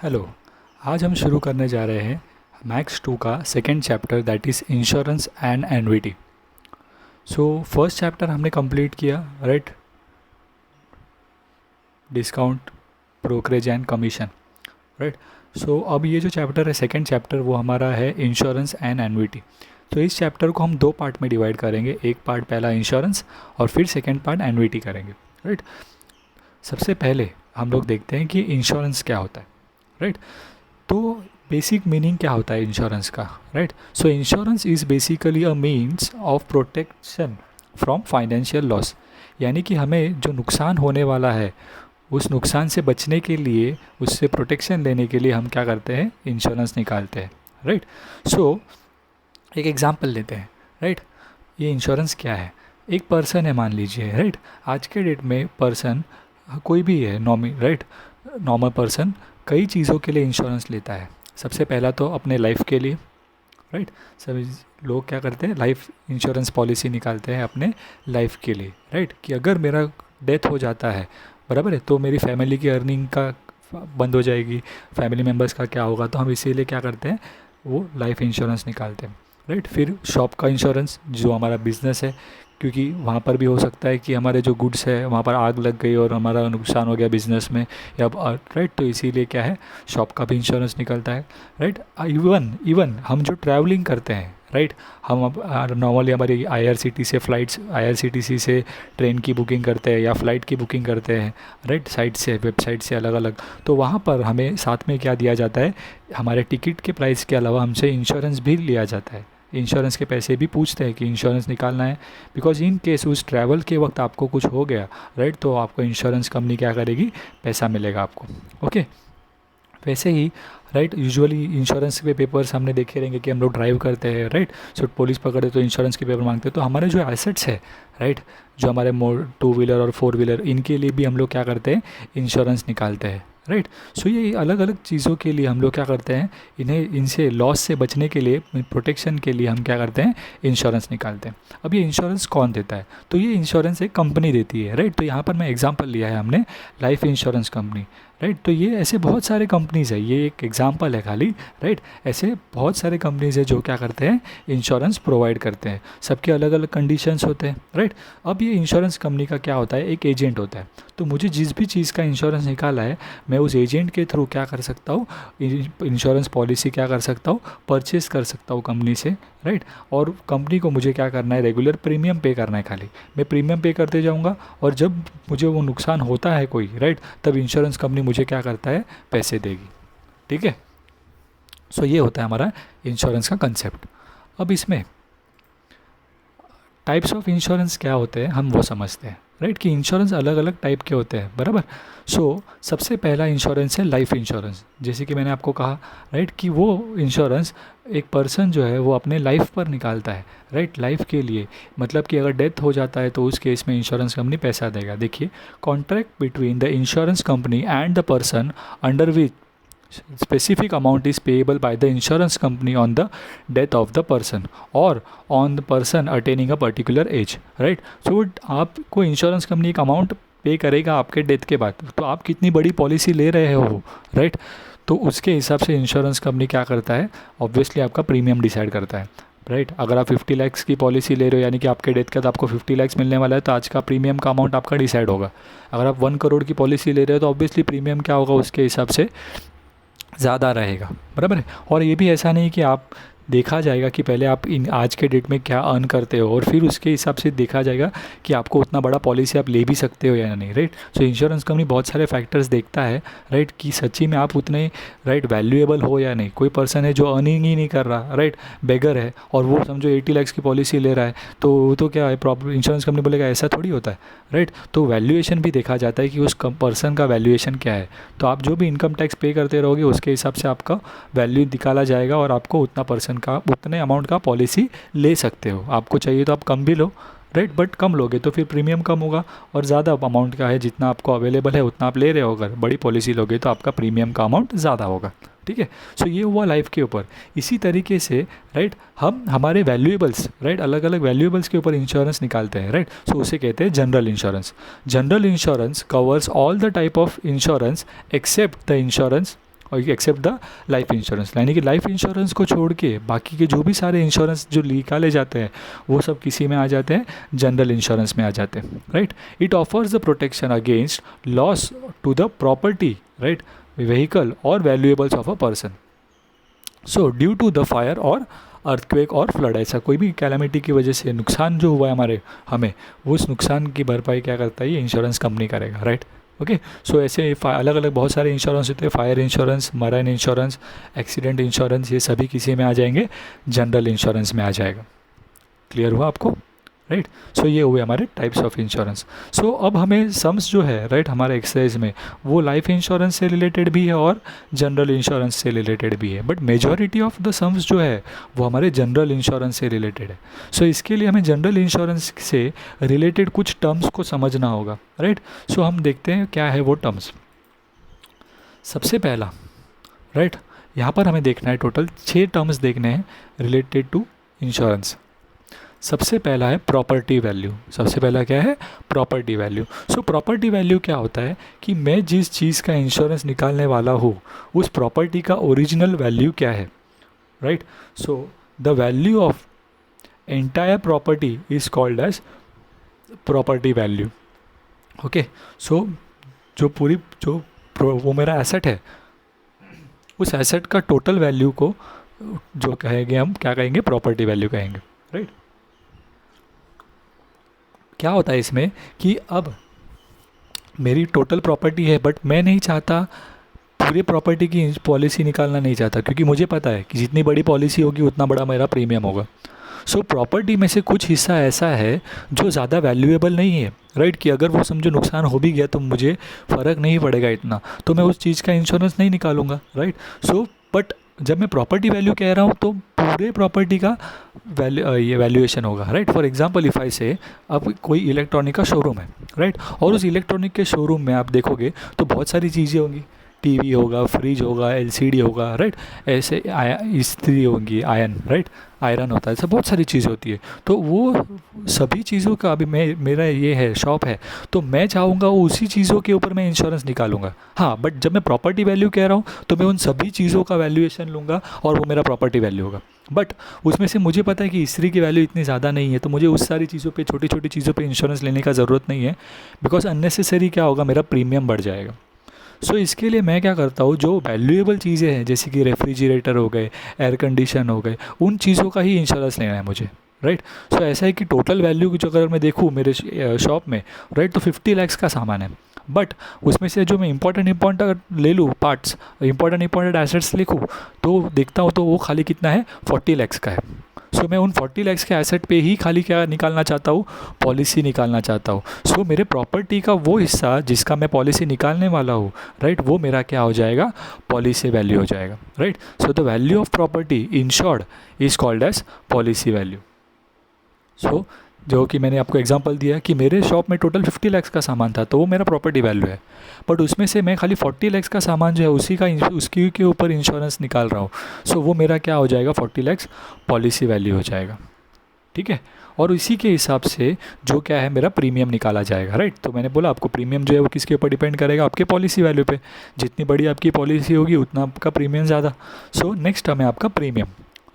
Hello. आज हम शुरू करने जा रहे हैं मैक्स 2 का second chapter, that is insurance and annuity. So first chapter हमने कंप्लीट किया, right? Discount, brokerage and commission, right? So अब ये जो चैप्टर है, सेकेंड चैप्टर, वो हमारा है इंश्योरेंस एंड एन्युइटी। तो इस चैप्टर को हम दो पार्ट में डिवाइड करेंगे। एक पार्ट पहला इंश्योरेंस और फिर सेकेंड पार्ट एन्युइटी करेंगे, राइट? सबसे पहले हम लोग देखते हैं कि इंश्योरेंस क्या होता है, राइट? तो बेसिक मीनिंग क्या होता है इंश्योरेंस का, right? So insurance is basically a means of protection from financial loss. यानी कि हमें जो नुकसान होने वाला है, उस नुकसान से बचने के लिए, उससे प्रोटेक्शन लेने के लिए हम क्या करते हैं? इंश्योरेंस निकालते हैं, राइट? सो एक एग्जांपल लेते हैं, राइट? ये इंश्योरेंस क्या है? एक पर्सन है, मान लीजिए, राइट? आज के डेट में पर्सन कोई भी है, राइट, नॉर्मल पर्सन कई चीज़ों के लिए इंश्योरेंस लेता है। सबसे पहला तो अपने लाइफ के लिए, राइट? सभी लोग क्या करते हैं? लाइफ इंश्योरेंस पॉलिसी निकालते हैं अपने लाइफ के लिए, राइट? कि अगर मेरा डेथ हो जाता है, बराबर है, तो मेरी फैमिली की अर्निंग का बंद हो जाएगी, फैमिली मेम्बर्स का क्या होगा, तो हम इसीलिए क्या करते हैं? वो लाइफ इंश्योरेंस निकालते हैं, राइट? फिर शॉप का इंश्योरेंस, जो हमारा बिजनेस है, क्योंकि वहाँ पर भी हो सकता है कि हमारे जो गुड्स है वहाँ पर आग लग गई और हमारा नुकसान हो गया बिज़नेस में, या राइट? तो इसीलिए क्या है? शॉप का भी इंश्योरेंस निकलता है, राइट? इवन हम जो ट्रैवलिंग करते हैं, राइट? हम अब नॉर्मली हमारी आईआरसीटीसी से ट्रेन की बुकिंग करते हैं या फ़्लाइट की बुकिंग करते हैं, राइट? साइट से, वेबसाइट से अलग अलग, तो वहाँ पर हमें साथ में क्या दिया जाता है? हमारे टिकट के प्राइस के अलावा हमसे इंश्योरेंस भी लिया जाता है। इंश्योरेंस के पैसे भी पूछते हैं कि इंश्योरेंस निकालना है, बिकॉज इन केस उस ट्रैवल के वक्त आपको कुछ हो गया, राइट? तो आपको इंश्योरेंस कंपनी क्या करेगी? पैसा मिलेगा आपको, ओके? वैसे ही, राइट, यूजुअली इंश्योरेंस के पेपर्स हमने देखे रहेंगे कि हम लोग ड्राइव करते हैं, राइट? सो पुलिस पकड़े तो इंश्योरेंस के पेपर मांगते हैं। तो हमारे जो एसेट्स है, राइट, जो हमारे टू व्हीलर और फोर व्हीलर, इनके लिए भी हम लोग क्या करते हैं? इंश्योरेंस निकालते हैं, राइट? सो ये अलग अलग चीज़ों के लिए हम लोग क्या करते हैं? इनसे लॉस से बचने के लिए, प्रोटेक्शन के लिए हम क्या करते हैं? इंश्योरेंस निकालते हैं। अब ये इंश्योरेंस कौन देता है? तो ये इंश्योरेंस एक कंपनी देती है, राइट? तो यहाँ पर मैं एग्जांपल लिया है हमने, लाइफ इंश्योरेंस कंपनी, राइट? तो ये ऐसे बहुत सारे कंपनीज़ है, ये एक एग्जांपल है खाली, राइट? ऐसे बहुत सारे कंपनीज़ है जो क्या करते हैं? इंश्योरेंस प्रोवाइड करते हैं। सबके अलग अलग कंडीशंस होते हैं, राइट? अब ये इंश्योरेंस कंपनी का क्या होता है? एक एजेंट होता है। तो मुझे जिस भी चीज़ का इंश्योरेंस निकाला है, मैं उस एजेंट के थ्रू क्या कर सकता हूँ? इंश्योरेंस पॉलिसी क्या कर सकता हूँ? परचेस कर सकता हूँ कंपनी से, राइट? और कंपनी को मुझे क्या करना है? रेगुलर प्रीमियम पे करना है। खाली मैं प्रीमियम पे करते जाऊँगा, और जब मुझे वो नुकसान होता है कोई, राइट, तब इंश्योरेंस कंपनी मुझे क्या करता है? पैसे देगी, ठीक है? सो ये होता है हमारा इंश्योरेंस का कंसेप्ट। अब इसमें टाइप्स ऑफ इंश्योरेंस क्या होते हैं, हम वो समझते हैं, राइट? कि इंश्योरेंस अलग अलग टाइप के होते हैं, बराबर? सो सबसे पहला इंश्योरेंस है लाइफ इंश्योरेंस। जैसे कि मैंने आपको कहा, राइट, कि वो इंश्योरेंस एक पर्सन जो है वो अपने लाइफ पर निकालता है, राइट? लाइफ के लिए, मतलब कि अगर डेथ हो जाता है तो उस केस में इंश्योरेंस कंपनी पैसा देगा। देखिए, contract between the insurance company and the person under which specific amount is payable by the insurance company on the death of the person or on the person attaining a particular age, right? So आपको insurance company एक amount पे करेगा आपके death के बाद, तो आप कितनी बड़ी पॉलिसी ले रहे हो, राइट? तो उसके हिसाब से इंश्योरेंस कंपनी क्या करता है? ऑब्वियसली आपका प्रीमियम डिसाइड करता है, राइट? अगर आप 50 लाख की पॉलिसी ले रहे हो, यानी कि आपके डेथ के बाद आपको 50 लाख मिलने वाला है, तो आज का प्रीमियम का अमाउंट आपका डिसाइड होगा। अगर आप 1 करोड़ की पॉलिसी ले रहे हो, तो ऑब्वियसली प्रीमियम क्या होगा? उसके हिसाब से ज़्यादा रहेगा, बराबर है? और ये भी ऐसा नहीं कि आप देखा जाएगा कि पहले आप इन आज के डेट में क्या अर्न करते हो, और फिर उसके हिसाब से देखा जाएगा कि आपको उतना बड़ा पॉलिसी आप ले भी सकते हो या नहीं, राइट? सो इंश्योरेंस कंपनी बहुत सारे फैक्टर्स देखता है, राइट, कि सच्ची में आप उतने, राइट, वैल्यूएबल हो या नहीं। कोई पर्सन है जो अर्निंग ही नहीं कर रहा, राइट, बेगर है, और वो समझो 80 लाख की पॉलिसी ले रहा है, तो क्या है प्रॉब्लम? इंश्योरेंस कंपनी बोलेगा ऐसा थोड़ी होता है, राइट? तो वैल्यूएशन भी देखा जाता है कि उस पर्सन का वैल्यूएशन क्या है। तो आप जो भी इनकम टैक्स पे करते रहोगे, उसके हिसाब से आपका वैल्यू निकाला जाएगा, और आपको उतना पर्सन का, उतने अमाउंट का पॉलिसी ले सकते हो। आपको चाहिए तो आप कम भी लो, राइट, बट कम लोगे तो फिर प्रीमियम कम होगा, और ज़्यादा अमाउंट का है, जितना आपको अवेलेबल है उतना आप ले रहे हो। अगर बड़ी पॉलिसी लोगे तो आपका प्रीमियम का अमाउंट ज़्यादा होगा, ठीक है? सो ये हुआ लाइफ के ऊपर। इसी तरीके से, राइट, हम हमारे वैल्यूएबल्स, राइट, अलग अलग वैल्यूएबल्स के ऊपर इंश्योरेंस निकालते हैं, राइट? सो उसे कहते हैं general insurance. General insurance covers all the type of insurance except the insurance और एक्सेप्ट द लाइफ इंश्योरेंस, यानी कि लाइफ इंश्योरेंस को छोड़ के बाकी के जो भी सारे इंश्योरेंस जो निकाले जाते हैं वो सब किसी में आ जाते हैं, जनरल इंश्योरेंस में आ जाते हैं, right. It offers the protection against loss to the property, right, vehicle और valuables of a person. So due to the fire और अर्थक्वेक और फ्लड, ऐसा कोई भी कैलामिटी की वजह से नुकसान जो हुआ है हमें वो उस नुकसान की भरपाई क्या करता है, ये इंश्योरेंस कंपनी करेगा, राइट। ओके, सो ऐसे अलग अलग बहुत सारे इंश्योरेंस होते हैं, fire insurance, marine insurance, accident insurance, ये सभी किसी में आ जाएंगे, जनरल इंश्योरेंस में आ जाएगा। क्लियर हुआ आपको, राइट। सो ये हुए हमारे टाइप्स ऑफ इंश्योरेंस। सो अब हमें सम्स जो है, राइट, हमारे एक्सरसाइज में वो लाइफ इंश्योरेंस से रिलेटेड भी है और जनरल इंश्योरेंस से रिलेटेड भी है, but majority of the sums जो है वो हमारे जनरल इंश्योरेंस से रिलेटेड है। सो इसके लिए हमें जनरल इंश्योरेंस से रिलेटेड कुछ टर्म्स को समझना होगा, राइट। सो हम देखते हैं क्या है वो टर्म्स। सबसे पहला, राइट, यहाँ पर हमें देखना है टोटल 6 टर्म्स देखने हैं रिलेटेड टू इंश्योरेंस। सबसे पहला है प्रॉपर्टी वैल्यू। सबसे पहला क्या है, property value. So property value क्या होता है कि मैं जिस चीज़ का इंश्योरेंस निकालने वाला हूँ उस प्रॉपर्टी का ओरिजिनल वैल्यू क्या है, right. So the value of entire property is called as property value. Okay, so वो मेरा एसेट है, उस एसेट का टोटल वैल्यू को जो कहेंगे हम क्या कहेंगे, प्रॉपर्टी वैल्यू कहेंगे, राइट। क्या होता है इसमें कि अब मेरी टोटल प्रॉपर्टी है बट मैं नहीं चाहता पूरे प्रॉपर्टी की पॉलिसी निकालना नहीं चाहता, क्योंकि मुझे पता है कि जितनी बड़ी पॉलिसी होगी उतना बड़ा मेरा प्रीमियम होगा। सो प्रॉपर्टी में से कुछ हिस्सा ऐसा है जो ज़्यादा वैल्यूएबल नहीं है, राइट, कि अगर वो समझो नुकसान हो भी गया तो मुझे फ़र्क नहीं पड़ेगा इतना, तो मैं उस चीज़ का इंश्योरेंस नहीं निकालूंगा, राइट। सो बट जब मैं प्रॉपर्टी वैल्यू कह रहा हूँ तो पूरे प्रॉपर्टी का ये वैल्यूएशन होगा, right. For example if I से अब कोई इलेक्ट्रॉनिक का शोरूम है, राइट, और उस इलेक्ट्रॉनिक के शोरूम में आप देखोगे तो बहुत सारी चीज़ें होंगी, टीवी होगा, फ्रिज होगा, एलसीडी होगा, राइट, ऐसे इस्त्री होंगी, आयरन होता है, ऐसे बहुत सारी चीज़ें होती है। तो वो सभी चीज़ों का अभी मेरा ये है शॉप है, तो मैं चाहूँगा उसी चीज़ों के ऊपर मैं इंश्योरेंस निकालूंगा। हाँ, बट जब मैं प्रॉपर्टी वैल्यू कह रहा हूँ तो मैं उन सभी चीज़ों का वैल्यूएशन लूँगा और वो मेरा प्रॉपर्टी वैल्यू होगा। बट उसमें से मुझे पता है कि इस्त्री की वैल्यू इतनी ज़्यादा नहीं है, तो मुझे उस सारी चीज़ों पे, छोटी छोटी चीज़ों पे इंश्योरेंस लेने का ज़रूरत नहीं है, बिकॉज अननेसेसरी क्या होगा, मेरा प्रीमियम बढ़ जाएगा। सो इसके लिए मैं क्या करता हूँ, जो वैल्यूएबल चीज़ें हैं जैसे कि रेफ्रिजरेटर हो गए, एयर कंडीशन हो गए, उन चीज़ों का ही इंश्योरेंस लेना है मुझे, राइट। सो ऐसा है कि टोटल वैल्यू जो अगर मैं देखूँ मेरे शॉप में, राइट, तो 50 लाख का सामान है, बट उसमें से जो मैं इंपॉर्टेंट ले लूँ पार्ट्स, इंपॉर्टेंट एसेट्स लिखूँ तो देखता हूँ तो वो खाली कितना है, 40 लाख का है। सो मैं उन 40 लाख के एसेट पे ही खाली क्या निकालना चाहता हूँ, पॉलिसी निकालना चाहता हूँ। सो मेरे प्रॉपर्टी का वो हिस्सा जिसका मैं पॉलिसी निकालने वाला हूँ, राइट, वो मेरा क्या हो जाएगा, पॉलिसी वैल्यू हो जाएगा, right. So the value of property insured is called as policy value. So जो कि मैंने आपको एग्जांपल दिया कि मेरे शॉप में टोटल 50 लाख का सामान था, तो वो मेरा प्रॉपर्टी वैल्यू है, बट उसमें से मैं खाली 40 लाख का सामान जो है उसकी के ऊपर इंश्योरेंस निकाल रहा हूँ। सो वो मेरा क्या हो जाएगा, 40 लाख पॉलिसी वैल्यू हो जाएगा, ठीक है। और इसी के हिसाब से जो क्या है मेरा प्रीमियम निकाला जाएगा, राइट। तो मैंने बोला आपको प्रीमियम जो है वो किसके ऊपर डिपेंड करेगा, आपके पॉलिसी वैल्यू पे। जितनी बड़ी आपकी पॉलिसी होगी उतना आपका प्रीमियम ज़्यादा। सो नेक्स्ट टर्म है आपका प्रीमियम,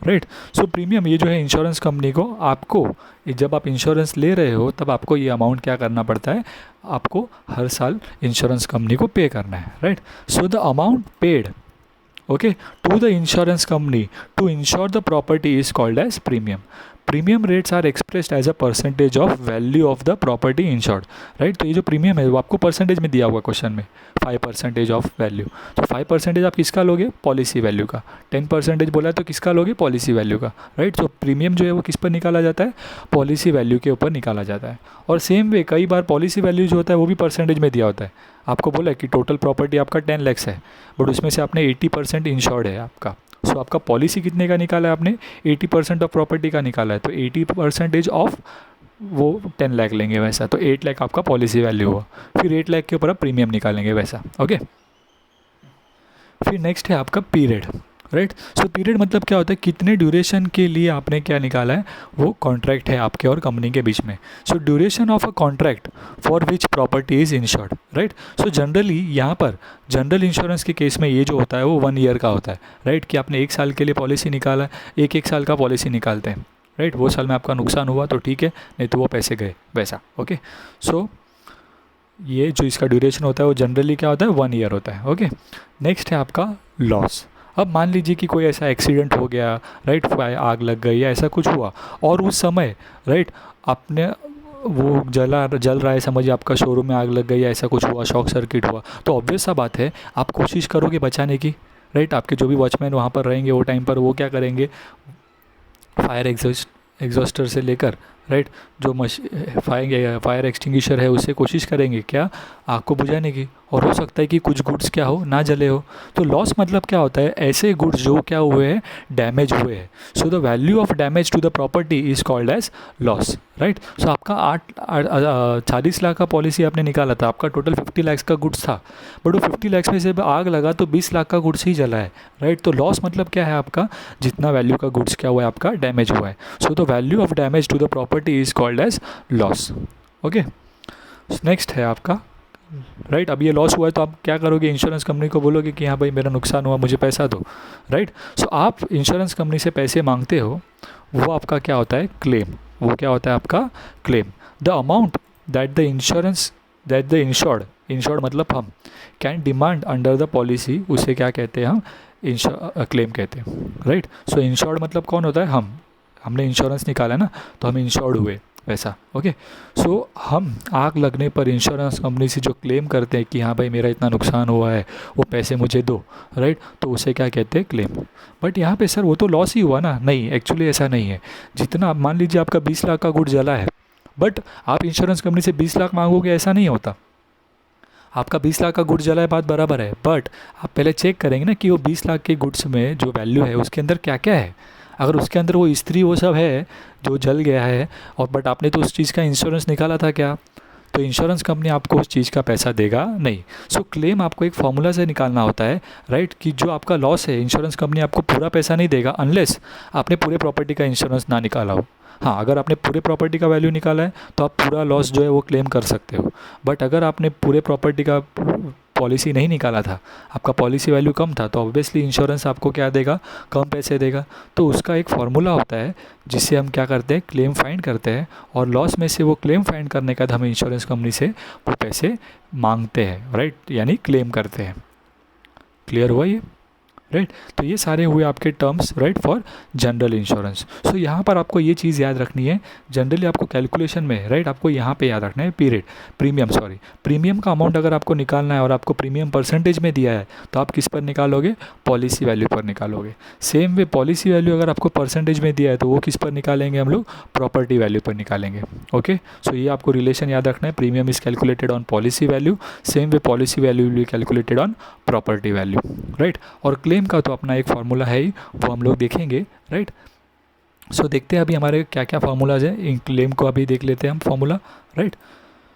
राइट। सो प्रीमियम ये जो है इंश्योरेंस कंपनी को, आपको जब आप इंश्योरेंस ले रहे हो तब आपको ये अमाउंट क्या करना पड़ता है, आपको हर साल इंश्योरेंस कंपनी को पे करना है, right. So the amount paid, okay, to the insurance company to insure the property is called as premium. Premium rates are expressed as a percentage of value of the property insured, right. तो ये जो premium है वो आपको percentage में दिया हुआ question में, 5% ऑफ वैल्यू। तो 5% आप किसका लोगे, पॉलिसी वैल्यू का। 10% बोला है तो किसका लोगे, पॉलिसी वैल्यू का, राइट। तो प्रीमियम जो है वो किस पर निकाला जाता है, पॉलिसी वैल्यू के ऊपर निकाला जाता है। और सेम वे कई बार पॉलिसी वैल्यू जो होता है वो भी परसेंटेज में दिया होता है। आपको बोला है कि टोटल प्रॉपर्टी आपका 10 लाख है, बट उसमें से आपने 80% इंश्योर्ड है आपका। सो आपका पॉलिसी कितने का निकाला है आपने, 80% ऑफ प्रॉपर्टी का निकाला है, तो 80% ऑफ वो 10 लाख लेंगे वैसा, तो 8 लाख आपका पॉलिसी वैल्यू हुआ। फिर 8 लाख के ऊपर आप प्रीमियम निकालेंगे वैसा, ओके। फिर नेक्स्ट है आपका पीरियड, राइट। सो पीरियड मतलब क्या होता है, कितने ड्यूरेशन के लिए आपने क्या निकाला है, वो कॉन्ट्रैक्ट है आपके और कंपनी के बीच में। So duration of a contract for which property is insured, right. So generally यहाँ पर जनरल इंश्योरेंस के केस में ये जो होता है वो 1 ईयर का होता है, राइट, कि आपने 1 साल के लिए पॉलिसी निकाला, एक साल का पॉलिसी निकालते हैं, राइट। वो साल में आपका नुकसान हुआ तो ठीक है, नहीं तो वो पैसे गए, वैसा। ओके, सो ये जो इसका ड्यूरेशन होता है वो जनरली क्या होता है, 1 ईयर होता है। ओके, नेक्स्ट है आपका लॉस। अब मान लीजिए कि कोई ऐसा एक्सीडेंट हो गया, राइट, आग लग गई या ऐसा कुछ हुआ, और उस समय, राइट, आपने वो जल रहा है, समझिए आपका शोरूम में आग लग गई या ऐसा कुछ हुआ, शॉक सर्किट हुआ, तो ऑब्वियस सा बात है आप कोशिश करोगे बचाने की, राइट। आपके जो भी वॉचमैन वहाँ पर रहेंगे वो टाइम पर वो क्या करेंगे, फायर एग्जॉस्टर से लेकर, राइट, जो फायर एक्सटिंग्विशर है उससे कोशिश करेंगे क्या, आग को बुझाने की। और हो सकता है कि कुछ गुड्स क्या हो, ना जले हो। तो लॉस मतलब क्या होता है, ऐसे गुड्स जो क्या हुए हैं, डैमेज हुए हैं। So the value of damage to the property is called as loss, right. So आपका 40 लाख का पॉलिसी आपने निकाला था, आपका टोटल 50 लाख का गुड्स था, बट वो 50 लाख में से आग लगा तो 20 लाख का गुड्स ही जला है, राइट। तो लॉस मतलब क्या है आपका, जितना वैल्यू का गुड्स क्या हुआ है, आपका डैमेज हुआ है। So the value of damage to the property is called as loss. Okay, next है आपका, राइट। अब ये लॉस हुआ है तो आप क्या करोगे, इंश्योरेंस कंपनी को बोलोगे कि हाँ भाई मेरा नुकसान हुआ, मुझे पैसा दो, राइट। सो आप इंश्योरेंस कंपनी से पैसे मांगते हो, वो आपका क्या होता है, क्लेम। वो क्या होता है आपका claim. The amount that the insured मतलब हम, can demand under the policy, उसे क्या कहते हैं हम, क्लेम कहते हैं, राइट। सो इंश्योर्ड मतलब कौन होता है, हमने इंश्योरेंस निकाला ना, तो हम इंश्योर्ड हुए, वैसा। ओके, सो हम आग लगने पर इंश्योरेंस कंपनी से जो क्लेम करते हैं कि हाँ भाई मेरा इतना नुकसान हुआ है, वो पैसे मुझे दो, राइट, तो उसे क्या कहते हैं, क्लेम। बट यहाँ पे सर वो तो लॉस ही हुआ ना, नहीं, एक्चुअली ऐसा नहीं है। जितना मान लीजिए आपका 20 लाख का गुड जला है, बट आप इंश्योरेंस कंपनी से 20 लाख मांगोगे, ऐसा नहीं होता। आपका 20 लाख का गुड जला है, बात बराबर है, बट आप पहले चेक करेंगे ना कि वो 20 लाख के गुड्स में जो वैल्यू है उसके अंदर क्या क्या है। अगर उसके अंदर वो स्त्री वो सब है जो जल गया है, और बट आपने तो उस चीज़ का इंश्योरेंस निकाला था क्या, तो इंश्योरेंस कंपनी आपको उस चीज़ का पैसा देगा नहीं। सो क्लेम आपको एक फॉर्मूला से निकालना होता है, राइट, कि जो आपका लॉस है इंश्योरेंस कंपनी आपको पूरा पैसा नहीं देगा अनलेस आपने पूरे प्रॉपर्टी का इंश्योरेंस ना निकाला हो। हाँ, अगर आपने पूरे प्रॉपर्टी का वैल्यू निकाला है तो आप पूरा लॉस जो है वो क्लेम कर सकते हो। बट अगर आपने पूरे प्रॉपर्टी का पॉलिसी नहीं निकाला था, आपका पॉलिसी वैल्यू कम था, तो ऑब्वियसली इंश्योरेंस आपको क्या देगा, कम पैसे देगा। तो उसका एक फार्मूला होता है जिससे हम क्या करते हैं, क्लेम फाइंड करते हैं, और लॉस में से वो क्लेम फाइंड करने के बाद हम इंश्योरेंस कंपनी से वो पैसे मांगते हैं, राइट, यानी क्लेम करते हैं। क्लियर हुआ ये, राइट। तो ये सारे हुए आपके terms, right, for general insurance. So यहाँ पर आपको ये चीज़ याद रखनी है, जनरली आपको कैलकुलेशन में, राइट, आपको यहाँ पे याद रखना है प्रीमियम का अमाउंट अगर आपको निकालना है और आपको प्रीमियम परसेंटेज में दिया है तो आप किस पर निकालोगे, पॉलिसी वैल्यू पर निकालोगे। सेम वे पॉलिसी वैल्यू अगर आपको परसेंटेज में दिया है तो वो किस पर निकालेंगे हम लोग, प्रॉपर्टी वैल्यू पर निकालेंगे। ओके, सो ये आपको रिलेशन याद रखना है, premium is calculated on policy value, same way policy value will be calculated on property value, right. और क्लेम का तो अपना एक फार्मूला है ही, वो हम लोग देखेंगे, राइट। सो देखते हैं अभी हमारे क्या क्या फार्मूलाज हैं, इन क्लेम को अभी देख लेते हैं हम फार्मूला, राइट।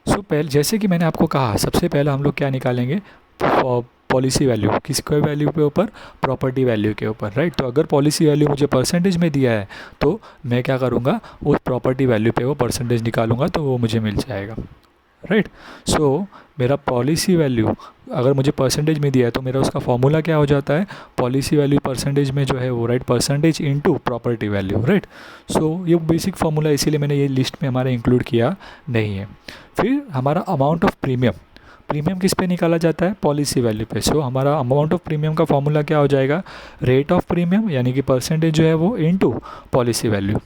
सो पहले जैसे कि मैंने आपको कहा, सबसे पहले हम लोग क्या निकालेंगे, पॉलिसी वैल्यू, किसके वैल्यू के ऊपर, प्रॉपर्टी वैल्यू के ऊपर, राइट। तो अगर पॉलिसी वैल्यू मुझे परसेंटेज में दिया है तो मैं क्या करूँगा, उस प्रॉपर्टी वैल्यू पे वो परसेंटेज निकालूंगा तो वो मुझे मिल जाएगा, राइट। सो मेरा पॉलिसी वैल्यू अगर मुझे परसेंटेज में दिया है तो मेरा उसका फॉर्मूला क्या हो जाता है, पॉलिसी वैल्यू परसेंटेज में जो है वो, right, percentage into property value, right. So ये बेसिक फॉर्मूला, इसीलिए मैंने ये लिस्ट में हमारा इंक्लूड किया नहीं है। फिर हमारा अमाउंट ऑफ प्रीमियम किस पे निकाला जाता है, पॉलिसी वैल्यू पे। सो हमारा अमाउंट ऑफ प्रीमियम का फॉर्मूला क्या हो जाएगा, रेट ऑफ प्रीमियम, यानी कि परसेंटेज जो है वो इनटू पॉलिसी वैल्यू,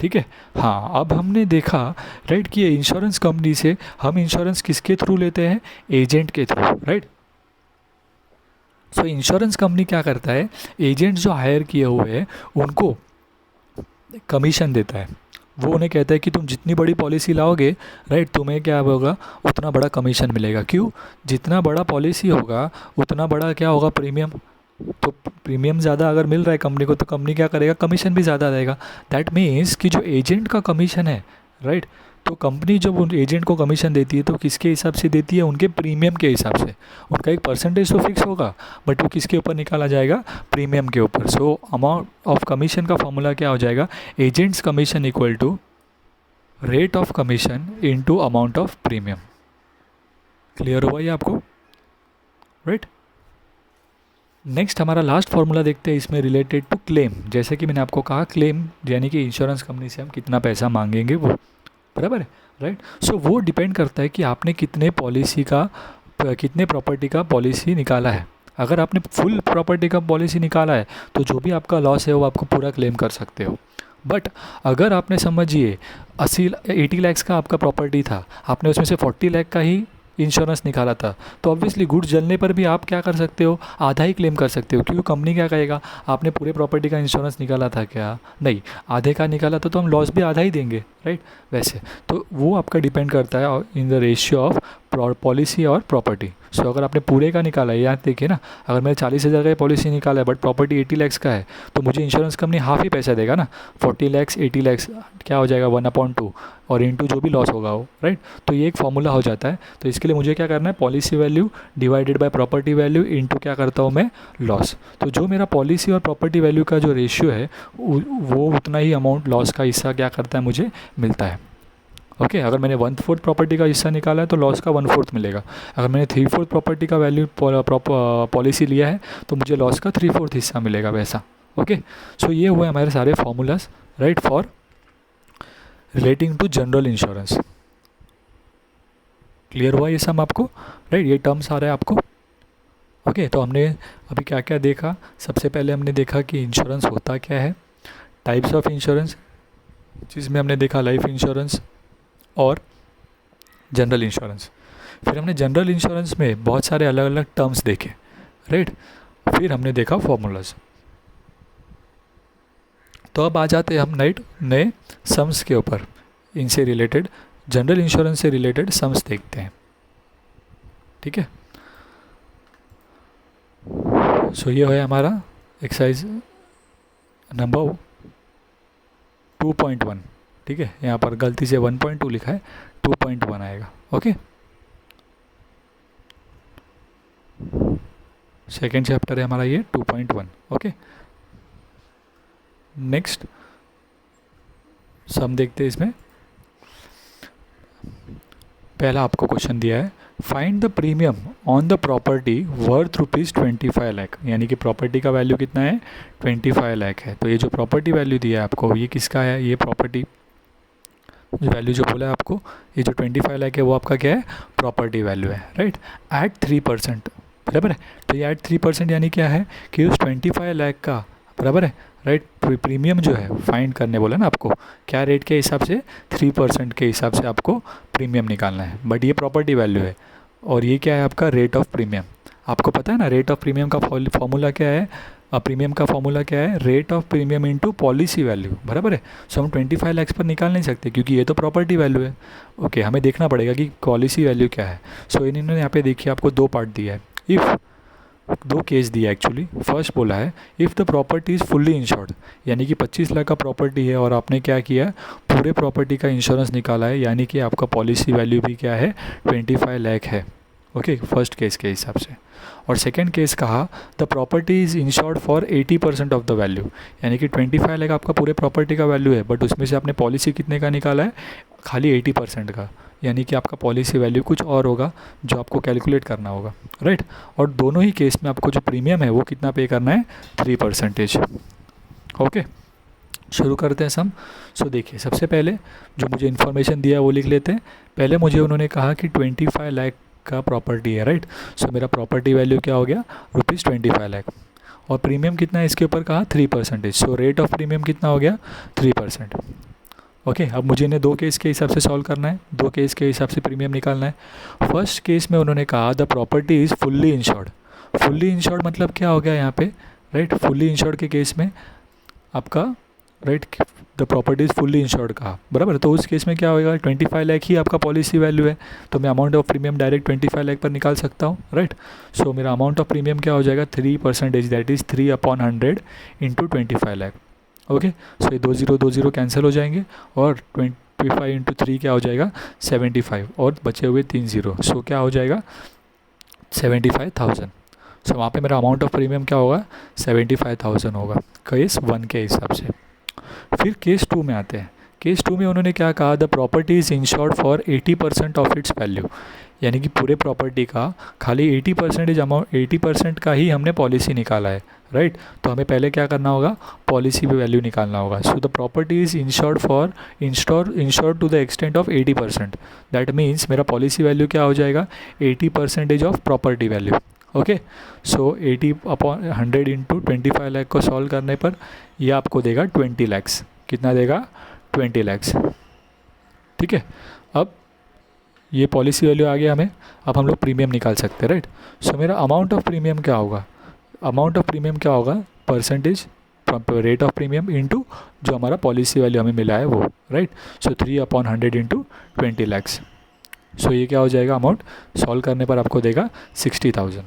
ठीक है। हाँ, अब हमने देखा, राइट, कि इंश्योरेंस कंपनी से हम इंश्योरेंस किसके थ्रू लेते हैं, एजेंट के थ्रू, राइट। सो इंश्योरेंस कंपनी क्या करता है, एजेंट जो हायर किए हुए हैं उनको कमीशन देता है। वो उन्हें कहता है कि तुम जितनी बड़ी पॉलिसी लाओगे, राइट, तुम्हें क्या होगा, उतना बड़ा कमीशन मिलेगा। क्यों, जितना बड़ा पॉलिसी होगा उतना बड़ा क्या होगा, प्रीमियम। तो प्रीमियम ज़्यादा अगर मिल रहा है कंपनी को तो कंपनी क्या करेगा, कमीशन भी ज़्यादा देगा। दैट मीन्स कि जो एजेंट का कमीशन है, राइट, तो कंपनी जब उन एजेंट को कमीशन देती है तो किसके हिसाब से देती है, उनके प्रीमियम के हिसाब से। उनका एक परसेंटेज तो फिक्स होगा, बट वो किसके ऊपर निकाला जाएगा, प्रीमियम के ऊपर। सो अमाउंट ऑफ कमीशन का फॉर्मूला क्या हो जाएगा, agents commission equal to rate of commission into amount of premium. Clear हुआ ये आपको, राइट। नेक्स्ट हमारा लास्ट फार्मूला देखते हैं इसमें रिलेटेड टू क्लेम। जैसे कि मैंने आपको कहा क्लेम यानी कि इंश्योरेंस कंपनी से हम कितना पैसा मांगेंगे वो, बराबर है, राइट। सो वो डिपेंड करता है कि आपने कितने प्रॉपर्टी का पॉलिसी निकाला है। अगर आपने फुल प्रॉपर्टी का पॉलिसी निकाला है तो जो भी आपका लॉस है वो आपको पूरा क्लेम कर सकते हो। बट अगर आपने समझिए 80 लाख का आपका प्रॉपर्टी था, आपने उसमें से 40 लाख का ही इंश्योरेंस निकाला था, तो ऑब्वियसली गुड्स जलने पर भी आप क्या कर सकते हो, आधा ही क्लेम कर सकते हो। क्योंकि कंपनी क्या कहेगा, आपने पूरे प्रॉपर्टी का इंश्योरेंस निकाला था क्या, नहीं, आधे का निकाला था तो हम लॉस भी आधा ही देंगे, राइट। वैसे तो वो आपका डिपेंड करता है in the ratio of policy और प्रॉपर्टी। सो अगर आपने पूरे का निकाला है, याद देखिए ना, अगर मैंने 40,000 का पॉलिसी निकाला है बट प्रॉपर्टी 80 लाख का है, तो मुझे इंश्योरेंस कंपनी हाफ ही पैसा देगा ना, 40 लाख 80 लाख क्या हो जाएगा 1/2 और इनटू जो भी लॉस होगा वो, राइट। तो ये एक फॉर्मूला हो जाता है। तो इसके लिए मुझे क्या करना है, policy value divided by property value into क्या करता हूँ मैं, लॉस। तो जो मेरा पॉलिसी और प्रॉपर्टी वैल्यू का जो रेशियो है वो उतना ही अमाउंट लॉस का हिस्सा क्या करता है, मुझे मिलता है। ओके अगर मैंने 1/4 प्रॉपर्टी का हिस्सा निकाला है तो लॉस का 1/4 मिलेगा। अगर मैंने 3/4 प्रॉपर्टी का वैल्यू पॉलिसी लिया है तो मुझे लॉस का 3/4 हिस्सा मिलेगा, वैसा। ओके सो ये हुए हमारे सारे formulas, right, for relating to general insurance. Clear हुआ ये सब आपको, राइट, ये टर्म्स आ रहा है आपको। ओके तो हमने अभी क्या क्या देखा, सबसे पहले हमने देखा कि इंश्योरेंस होता क्या है, टाइप्स ऑफ इंश्योरेंस, जिसमें हमने देखा लाइफ इंश्योरेंस और जनरल इंश्योरेंस। फिर हमने जनरल इंश्योरेंस में बहुत सारे अलग अलग टर्म्स देखे, राइट। फिर हमने देखा फॉर्मूलाज। तो अब आ जाते हैं हम नए सम्स के ऊपर। इनसे रिलेटेड जनरल इंश्योरेंस से रिलेटेड सम्स देखते हैं, ठीक है। सो ये है हमारा एक्सरसाइज नंबर 2.1, ठीक है। यहाँ पर गलती से 1.2 लिखा है, 2.1 आएगा। ओके सेकेंड चैप्टर है हमारा ये 2.1। ओके नेक्स्ट सम देखते हैं। इसमें पहला आपको क्वेश्चन दिया है, find the premium on the property worth ₹25 lakh. यानी कि प्रॉपर्टी का वैल्यू कितना है, 25 लाख है। तो ये जो प्रॉपर्टी वैल्यू दिया है आपको, ये किसका है, ये प्रॉपर्टी जो वैल्यू जो बोला है आपको, ये जो 25 लाख है वो आपका क्या है, प्रॉपर्टी वैल्यू है, राइट, एट 3%, बराबर है। तो ये एट 3% यानी क्या है कि उस 25 लाख का, बराबर है, राइट, प्रीमियम जो है फाइंड करने बोला ना आपको, क्या रेट के हिसाब से, 3% के हिसाब से आपको प्रीमियम निकालना है। बट ये प्रॉपर्टी वैल्यू है और ये क्या है आपका रेट ऑफ प्रीमियम। आपको पता है ना रेट ऑफ प्रीमियम का फॉर्मूला क्या है, प्रीमियम का फॉर्मूला क्या है, rate of premium into policy value, बराबर है। सो हम 25 लाख पर निकाल नहीं सकते क्योंकि ये तो प्रॉपर्टी वैल्यू है। ओके हमें देखना पड़ेगा कि पॉलिसी वैल्यू क्या है। सो इन्होंने यहाँ पे देखिए आपको दो पार्ट दिया है, इफ़ दो केस दिया एक्चुअली। फर्स्ट बोला है if the property is fully insured, यानी कि 25 लाख का प्रॉपर्टी है और आपने क्या किया, पूरे प्रॉपर्टी का इंश्योरेंस निकाला है, यानी कि आपका पॉलिसी वैल्यू भी क्या है, 25 लाख है। ओके फर्स्ट केस के हिसाब से। और सेकेंड केस कहा the property is insured for 80% of the value, यानी कि 25 लाख आपका पूरे प्रॉपर्टी का वैल्यू है, बट उसमें से आपने पॉलिसी कितने का निकाला है, खाली 80% का, यानी कि आपका पॉलिसी वैल्यू कुछ और होगा जो आपको कैलकुलेट करना होगा, राइट। और दोनों ही केस में आपको जो प्रीमियम है वो कितना पे करना है, 3%। ओके शुरू करते हैं सम। सो देखिए सबसे पहले जो मुझे इन्फॉर्मेशन दिया है वो लिख लेते हैं। पहले मुझे उन्होंने कहा कि 25 लाख का प्रॉपर्टी है, राइट। सो मेरा प्रॉपर्टी वैल्यू क्या हो गया, ₹25 लाख, और प्रीमियम कितना है इसके ऊपर कहा, 3%। सो रेट ऑफ प्रीमियम कितना हो गया, 3%। ओके अब मुझे इन्हें दो केस के हिसाब से सॉल्व करना है, दो केस के हिसाब से प्रीमियम निकालना है। फर्स्ट केस में उन्होंने कहा the property is fully insured. Fully insured मतलब क्या हो गया यहाँ पे, राइट, फुल्ली इंश्योर्ड के केस में आपका, right, the property is fully insured कहा, बराबर। तो उस केस में क्या होगा, 25 लाख ही आपका पॉलिसी वैल्यू है, तो मैं amount of premium direct 25 lakh पर निकाल सकता हूँ, राइट। सो मेरा अमाउंट ऑफ प्रीमियम क्या हो जाएगा, 3%, that is 3/100 into 25 lakh. Okay सो ये 2 0 कैंसिल हो जाएंगे और 55 इंटू 3 क्या हो जाएगा 75 और बचे हुए 3 जीरो, सो क्या हो जाएगा 75,000। सो वहाँ पे मेरा अमाउंट ऑफ प्रीमियम क्या होगा 75,000 होगा केस 1 के हिसाब से। फिर केस 2 में आते हैं। केस 2 में उन्होंने क्या कहा, the property is insured for 80% of its value, यानी कि पूरे प्रॉपर्टी का खाली 80% अमाउंट 80% का ही हमने पॉलिसी निकाला है, राइट। तो हमें पहले क्या करना होगा, पॉलिसी पे वैल्यू निकालना होगा। So the property is insured to the extent of 80%, that means मेरा पॉलिसी वैल्यू क्या हो जाएगा 80% of property value. Okay, so 80/100 into 25 lakh को सॉल्व करने पर ये आपको देगा 20 लैक्स। कितना देगा 20 लैक्स, ठीक है। अब ये पॉलिसी वैल्यू आ गया हमें, अब हम लोग प्रीमियम निकाल सकते हैं, राइट। सो मेरा अमाउंट ऑफ प्रीमियम क्या होगा, अमाउंट ऑफ प्रीमियम क्या होगा percentage rate of premium into जो हमारा पॉलिसी वैल्यू हमें मिला है वो, राइट। सो 3/100 इंटू 20 लैक्स। सो ये क्या हो जाएगा अमाउंट, सॉल्व करने पर आपको देगा 60,000।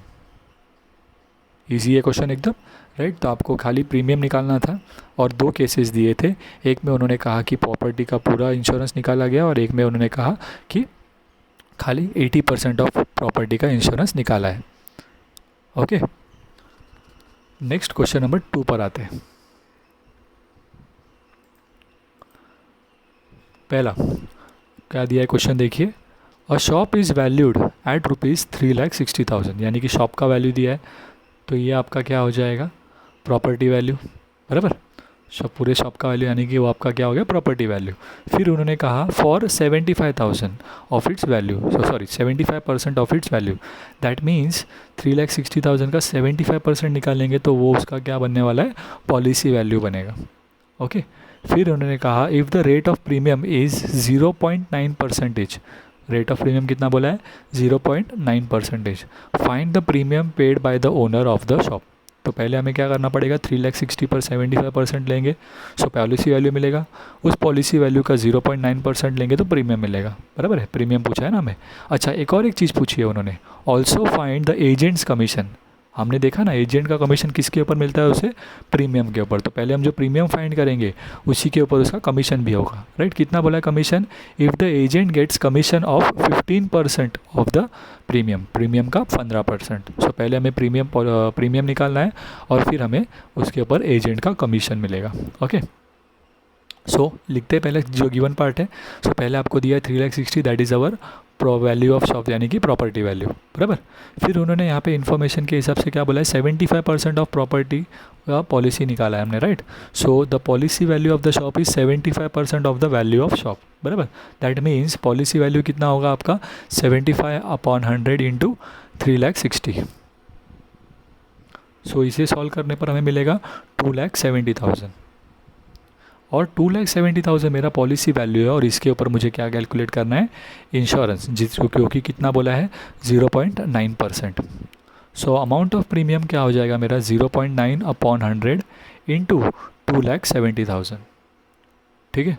ईजी है क्वेश्चन एकदम, राइट। तो आपको खाली प्रीमियम निकालना था और 2 केसेस दिए थे, एक में उन्होंने कहा कि प्रॉपर्टी का पूरा इंश्योरेंस निकाला गया और एक में उन्होंने कहा कि खाली 80% ऑफ प्रॉपर्टी का इंश्योरेंस निकाला है। ओके, नेक्स्ट क्वेश्चन नंबर 2 पर आते हैं। पहला क्या दिया है क्वेश्चन देखिए, अ शॉप इज़ वैल्यूड एट ₹3,60,000, यानी कि शॉप का वैल्यू दिया है, तो ये आपका क्या हो जाएगा प्रॉपर्टी वैल्यू, बराबर। पूरे शॉप का वैल्यू यानी कि वो आपका क्या हो गया प्रॉपर्टी वैल्यू। फिर उन्होंने कहा for 75,000 of its value, 75% of its value, that means 3,60,000 का 75% निकालेंगे तो वो उसका क्या बनने वाला है पॉलिसी वैल्यू बनेगा। ओके, फिर उन्होंने कहा if the rate of premium is 0.9%, rate of premium कितना बोला है 0.9%, find the premium paid by the owner of the shop. तो पहले हमें क्या करना पड़ेगा 3,60,000 पर 75% लेंगे, सो पॉलिसी वैल्यू मिलेगा, उस पॉलिसी वैल्यू का 0.9% लेंगे तो प्रीमियम मिलेगा, बराबर है। प्रीमियम पूछा है ना हमें। अच्छा, एक और एक चीज़ पूछी है उन्होंने, also find the agents commission. हमने देखा ना एजेंट का कमीशन किसके ऊपर मिलता है उसे प्रीमियम के ऊपर, तो पहले हम जो प्रीमियम फाइंड करेंगे उसी के ऊपर उसका कमीशन भी होगा, राइट। कितना बोला है commission, if the agent gets commission of 15% of the premium, premium का 15%। सो पहले हमें प्रीमियम निकालना है और फिर हमें उसके ऊपर एजेंट का कमीशन मिलेगा। ओके, सो लिखते हैं पहले जो गिवन पार्ट है। सो पहले आपको दिया है 3,60,000, that is our value of shop यानी कि प्रॉपर्टी वैल्यू, बराबर। फिर उन्होंने यहाँ पे इन्फॉर्मेशन के हिसाब से क्या बोला है 75% ऑफ प्रॉपर्टी का पॉलिसी निकाला है हमने, right. So the policy value of the shop is 75% of the value of shop, बराबर। दैट मीन्स पॉलिसी वैल्यू कितना होगा आपका 75/100 इंटू 3,60,000। सो इसे सॉल्व करने पर हमें मिलेगा 2,70,000 और 2,70,000 मेरा पॉलिसी वैल्यू है और इसके ऊपर मुझे क्या कैलकुलेट करना है इंश्योरेंस, जिसको क्योंकि कितना बोला है 0.9%। सो अमाउंट ऑफ प्रीमियम क्या हो जाएगा मेरा 0.9/100 इंटू 2,70,000, ठीक है।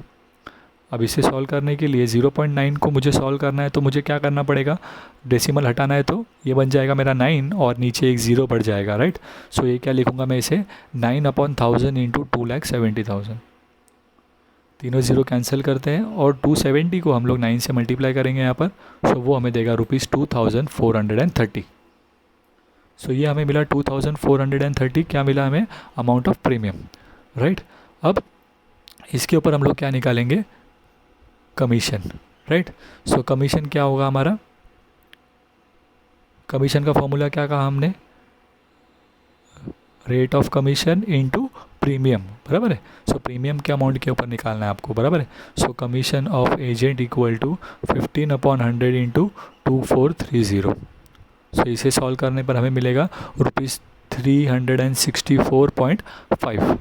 अब इसे सॉल्व करने के लिए 0.9 को मुझे सॉल्व करना है तो मुझे क्या करना पड़ेगा, डेसिमल हटाना है तो ये बन जाएगा मेरा 9 और नीचे एक 0 बढ़ जाएगा, राइट। सो ये क्या लिखूँगा मैं इसे 9/1000 इंटू 2,70,000, तीनों ज़ीरो कैंसिल करते हैं और 270 को हम लोग 9 से मल्टीप्लाई करेंगे यहाँ पर, सो वो हमें देगा ₹2,430। सो ये हमें मिला 2,430, क्या मिला हमें अमाउंट ऑफ प्रीमियम, राइट। अब इसके ऊपर हम लोग क्या निकालेंगे कमीशन, राइट। सो कमीशन क्या होगा हमारा, कमीशन का फॉर्मूला क्या कहा हमने rate of commission into premium, बराबर है। सो प्रीमियम के अमाउंट के ऊपर निकालना है आपको, बराबर है। So commission of agent equal to 15/100 into 2,430। So इसे सॉल्व करने पर हमें मिलेगा ₹364.5।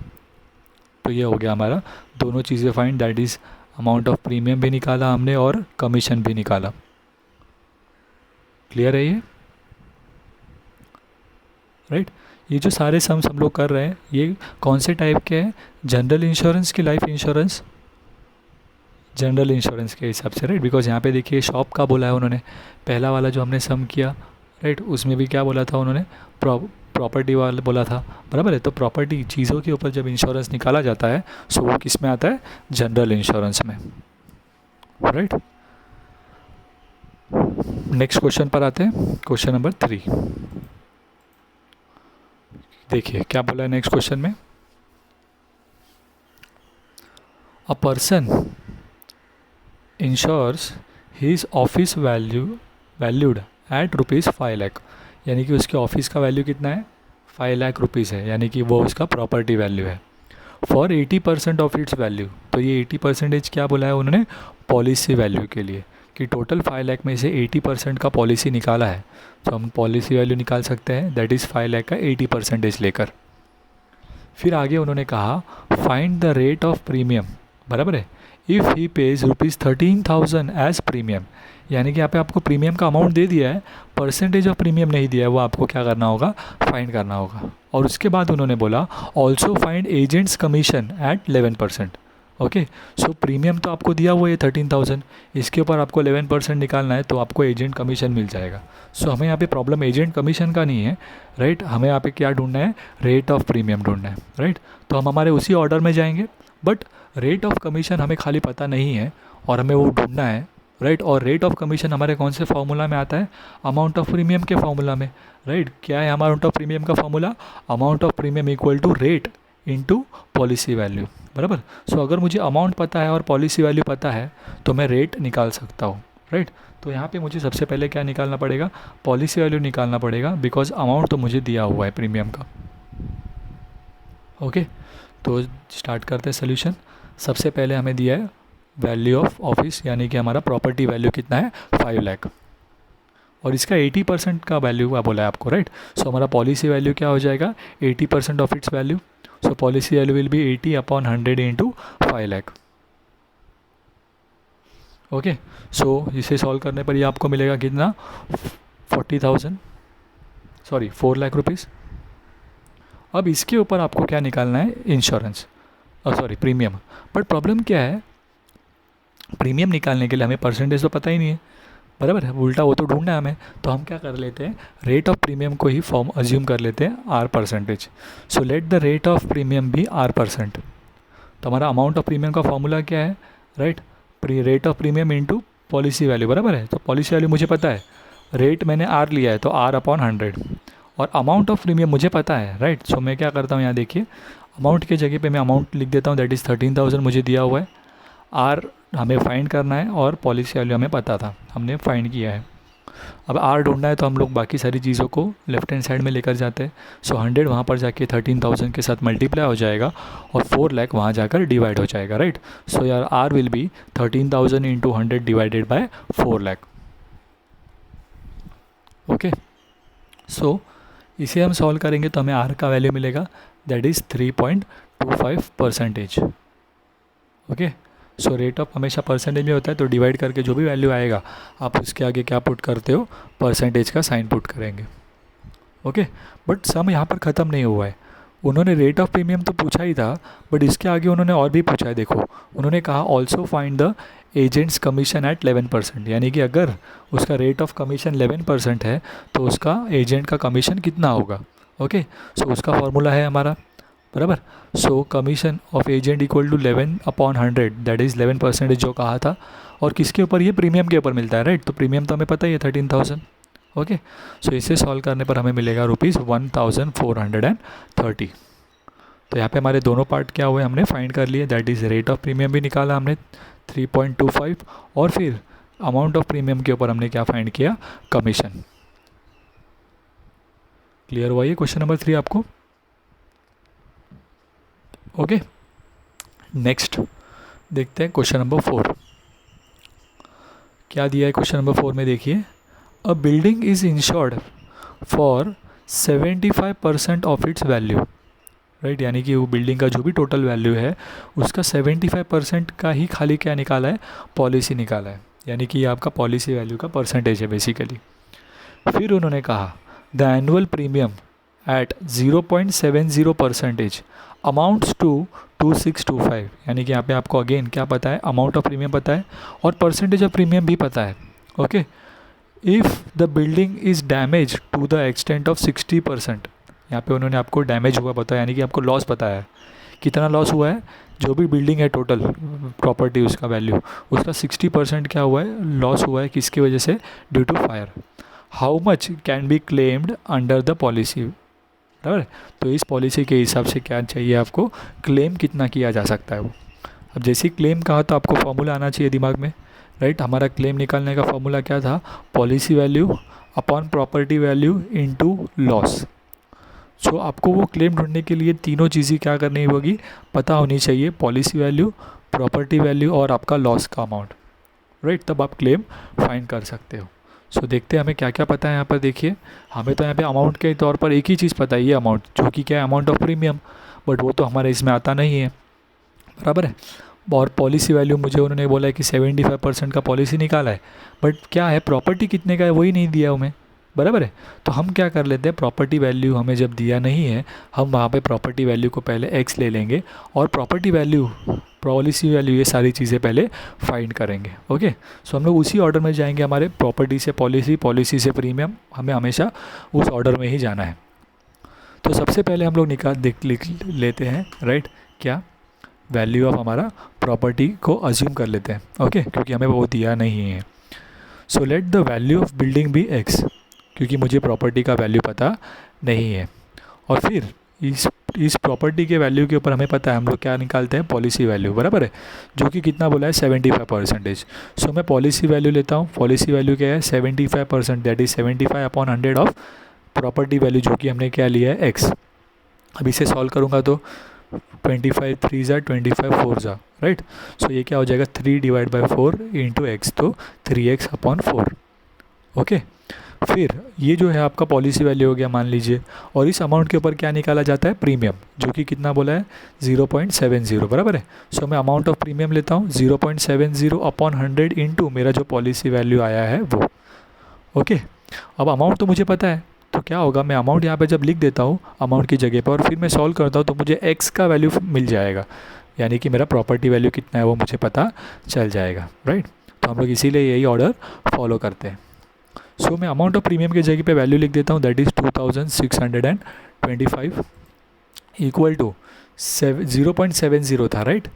तो ये हो गया हमारा दोनों चीज़ें find, that is amount of premium भी निकाला हमने और कमीशन भी निकाला। क्लियर है ये, राइट। ये जो सारे सम्स हम लोग कर रहे हैं ये कौन से टाइप के हैं, जनरल इंश्योरेंस की लाइफ इंश्योरेंस, जनरल इंश्योरेंस के हिसाब से, राइट। बिकॉज यहाँ पे देखिए शॉप का बोला है उन्होंने, पहला वाला जो हमने सम किया, राइट, उसमें भी क्या बोला था उन्होंने प्रॉपर्टी वाला बोला था, बराबर है। तो प्रॉपर्टी चीज़ों के ऊपर जब इंश्योरेंस निकाला जाता है सो वो किस में आता है जनरल इंश्योरेंस में। राइट। नेक्स्ट क्वेश्चन पर आते हैं, क्वेश्चन नंबर 3। देखिए क्या बोला है नेक्स्ट क्वेश्चन में, a person insures his office valued at ₹5 lakh, यानी कि उसके ऑफिस का वैल्यू कितना है, 5 लाख रुपीज़ है, यानी कि वो उसका प्रॉपर्टी वैल्यू है, फॉर 80% ऑफ इट्स वैल्यू। तो ये 80% क्या बोला है उन्होंने, पॉलिसी वैल्यू के लिए, कि टोटल 5 लाख में से 80% का पॉलिसी निकाला है, तो हम पॉलिसी वैल्यू निकाल सकते हैं, दैट इज़ 5 लाख का 80% लेकर। फिर आगे उन्होंने कहा find the rate of premium, बराबर है, if he pays ₹13,000 as premium, यानी कि यहाँ पे आपको प्रीमियम का अमाउंट दे दिया है, परसेंटेज ऑफ प्रीमियम नहीं दिया है, वो आपको क्या करना होगा, फाइंड करना होगा। और उसके बाद उन्होंने बोला also find agents commission at 11%। Okay, so premium तो आपको दिया हुआ है 13,000, इसके ऊपर आपको 11% निकालना है, तो आपको एजेंट कमीशन मिल जाएगा। सो हमें यहाँ पे प्रॉब्लम एजेंट कमीशन का नहीं है, राइट, हमें यहाँ पे क्या ढूंढना है, रेट ऑफ प्रीमियम ढूंढना है, राइट। तो हम हमारे उसी ऑर्डर में जाएंगे, बट रेट ऑफ कमीशन हमें खाली पता नहीं है और हमें वो ढूंढना है, राइट। और रेट ऑफ कमीशन हमारे कौन से फार्मूला में आता है, अमाउंट ऑफ प्रीमियम के फार्मूला में, राइट। क्या है अमाउंट ऑफ प्रीमियम का formula, amount of premium equal to rate into policy value, बराबर। सो अगर मुझे अमाउंट पता है और पॉलिसी वैल्यू पता है तो मैं रेट निकाल सकता हूँ, राइट। तो यहाँ पे मुझे सबसे पहले क्या निकालना पड़ेगा, पॉलिसी वैल्यू निकालना पड़ेगा, बिकॉज अमाउंट तो मुझे दिया हुआ है प्रीमियम का। ओके, तो स्टार्ट करते हैं सोल्यूशन। सबसे पहले हमें दिया है वैल्यू ऑफ ऑफिस, यानी कि हमारा प्रॉपर्टी वैल्यू कितना है, 5 लाख, और इसका 80% का वैल्यू बोला है आपको, राइट। सो हमारा पॉलिसी वैल्यू क्या हो जाएगा, 80% of its value. So policy value will be 80/100 into 5 lakh. Okay, so इसे सॉल्व करने पर ये आपको मिलेगा कितना, 40,000, सॉरी 4 लाख रुपीज़। अब इसके ऊपर आपको क्या निकालना है, insurance, sorry premium. But problem क्या है, प्रीमियम निकालने के लिए हमें परसेंटेज तो पता ही नहीं है, बराबर है, उल्टा वो तो ढूंढना है हमें। तो हम क्या कर लेते हैं, रेट ऑफ प्रीमियम को ही फॉर्म अज्यूम कर लेते हैं, R%। So let the rate of premium भी R%। तो हमारा अमाउंट ऑफ प्रीमियम का फॉर्मूला क्या है, right, rate of premium into policy value, बराबर है। तो पॉलिसी वैल्यू मुझे पता है, रेट मैंने R लिया है तो R/100, और अमाउंट ऑफ प्रीमियम मुझे पता है, राइट। सो मैं क्या करता हूँ, यहाँ देखिए, अमाउंट के जगह पे मैं अमाउंट लिख देता हूँ, दैट इज़ 13,000 मुझे दिया हुआ है, R हमें फाइंड करना है और पॉलिसी वैल्यू हमें पता था, हमने फाइंड किया है। अब R ढूंढना है तो हम लोग बाकी सारी चीज़ों को लेफ्ट हैंड साइड में लेकर जाते हैं। सो 100 वहाँ पर जाके 13,000 के साथ मल्टीप्लाई हो जाएगा और 4 लाख वहाँ जाकर डिवाइड हो जाएगा, राइट। सो यार R will be 13,000 into 100 divided by 4 lakh. Okay, so इसे हम सॉल्व करेंगे तो हमें R का वैल्यू मिलेगा, that is 3.25%। Okay, so rate of हमेशा परसेंटेज में होता है, तो डिवाइड करके जो भी वैल्यू आएगा आप उसके आगे क्या पुट करते हो, परसेंटेज का साइन पुट करेंगे। ओके, बट सम यहाँ पर ख़त्म नहीं हुआ है, उन्होंने रेट ऑफ प्रीमियम तो पूछा ही था, बट इसके आगे उन्होंने और भी पूछा है। देखो, उन्होंने कहा also find the agents commission at 11%, यानी कि अगर उसका रेट ऑफ कमीशन 11% है तो उसका एजेंट का कमीशन कितना होगा। ओके, सो उसका फॉर्मूला है हमारा, बराबर। So commission of agent equal to 11/100, that is 11% जो कहा था, और किसके ऊपर, ये प्रीमियम के ऊपर मिलता है, राइट। तो प्रीमियम तो हमें पता ही है 13,000। ओके, सो इसे सॉल्व करने पर हमें मिलेगा ₹1,430। तो यहाँ पे हमारे दोनों पार्ट क्या हुए, हमने फाइंड कर लिए, that is rate of premium भी निकाला हमने 3.25, और फिर अमाउंट ऑफ प्रीमियम के ऊपर हमने क्या फाइंड किया, कमीशन। क्लियर हुआ ये क्वेश्चन नंबर 3 आपको। ओके, नेक्स्ट देखते हैं क्वेश्चन नंबर 4 क्या दिया है। क्वेश्चन नंबर 4 में देखिए, a building is insured for 75% of its value, right, यानी कि वो बिल्डिंग का जो भी टोटल वैल्यू है उसका 75% का ही खाली क्या निकाला है, पॉलिसी निकाला है, यानी कि ये आपका पॉलिसी वैल्यू का परसेंटेज है बेसिकली। फिर उन्होंने कहा the annual premium at 0.70% amounts to 2625, यानी कि यहाँ पे आपको अगेन क्या पता है, अमाउंट ऑफ प्रीमियम पता है और परसेंटेज ऑफ प्रीमियम भी पता है। Okay, if the building is damage to the extent of 60%, यहाँ पे उन्होंने आपको डैमेज हुआ बताया, यानी कि आपको लॉस पता है कितना लॉस हुआ है, जो भी बिल्डिंग है टोटल प्रॉपर्टी उसका वैल्यू, उसका 60% क्या हुआ है, लॉस हुआ है, किसकी वजह से, due to fire. How much can be claimed under the policy, बराबर। तो इस पॉलिसी के हिसाब से क्या चाहिए आपको, क्लेम कितना किया जा सकता है वो। अब जैसे ही क्लेम कहा तो आपको फॉर्मूला आना चाहिए दिमाग में, राइट। हमारा क्लेम निकालने का फॉर्मूला क्या था, policy value upon property value into loss. So आपको वो क्लेम ढूंढने के लिए तीनों चीज़ें क्या करनी होगी, पता होनी चाहिए, पॉलिसी वैल्यू, प्रॉपर्टी वैल्यू और आपका लॉस का अमाउंट, राइट। तब आप क्लेम फाइंड कर सकते हो। सो देखते हैं हमें क्या क्या पता है यहाँ पर। देखिए हमें तो यहाँ पे अमाउंट के तौर पर एक ही चीज़ पता है, ये अमाउंट जो कि क्या है, अमाउंट ऑफ प्रीमियम, बट वो तो हमारे इसमें आता नहीं है, बराबर है। और पॉलिसी वैल्यू मुझे उन्होंने बोला है कि 75% का पॉलिसी निकाला है, बट क्या है, प्रॉपर्टी कितने का है वही नहीं दिया हमें, बराबर है। तो हम क्या कर लेते हैं, प्रॉपर्टी वैल्यू हमें जब दिया नहीं है, हम वहाँ पे प्रॉपर्टी वैल्यू को पहले x ले लेंगे और प्रॉपर्टी वैल्यू, पॉलिसी वैल्यू, ये सारी चीज़ें पहले फाइंड करेंगे। ओके, सो हम लोग उसी ऑर्डर में जाएंगे, हमारे प्रॉपर्टी से पॉलिसी, पॉलिसी से प्रीमियम, हमें हमेशा उस ऑर्डर में ही जाना है। तो सबसे पहले हम लोग लिख लेते हैं, राइट, क्या, वैल्यू ऑफ हमारा प्रॉपर्टी को अज्यूम कर लेते हैं, ओके, क्योंकि हमें वो दिया नहीं है। So let the value of building be x, क्योंकि मुझे प्रॉपर्टी का वैल्यू पता नहीं है। और फिर इस प्रॉपर्टी के वैल्यू के ऊपर हमें पता है, हम लोग क्या निकालते हैं, पॉलिसी वैल्यू, बराबर है, जो कि कितना बोला है, 75%। सो मैं पॉलिसी वैल्यू लेता हूँ, पॉलिसी वैल्यू क्या है, 75%, that is 75 upon 100 of property value, जो कि हमने क्या लिया है, x। अब इसे सॉल्व करूँगा तो 25 3 ज़ा 25 4 ज़ा, राइट। सो ये क्या हो जाएगा, 3 डिवाइड बाई 4 इंटू एक्स, तो 3x अपॉन 4, ओके। फिर ये जो है आपका पॉलिसी वैल्यू हो गया मान लीजिए, और इस अमाउंट के ऊपर क्या निकाला जाता है, प्रीमियम, जो कि कितना बोला है, 0.70, बराबर है। सो मैं अमाउंट ऑफ प्रीमियम लेता हूँ 0.70 अपॉन 100 इंटू मेरा जो पॉलिसी वैल्यू आया है वो, ओके। अब अमाउंट तो मुझे पता है, तो क्या होगा, मैं अमाउंट यहाँ पे जब लिख देता हूँ अमाउंट की जगह पर, और फिर मैं सॉल्व करता हूँ तो मुझे x का वैल्यू मिल जाएगा, यानी कि मेरा प्रॉपर्टी वैल्यू कितना है वो मुझे पता चल जाएगा, राइट। तो हम लोग इसीलिए यही ऑर्डर फॉलो करते हैं। सो मैं अमाउंट ऑफ प्रीमियम की जगह पे वैल्यू लिख देता हूँ, दैट इज़ 2625 इक्वल टू 0.70 था, राइट,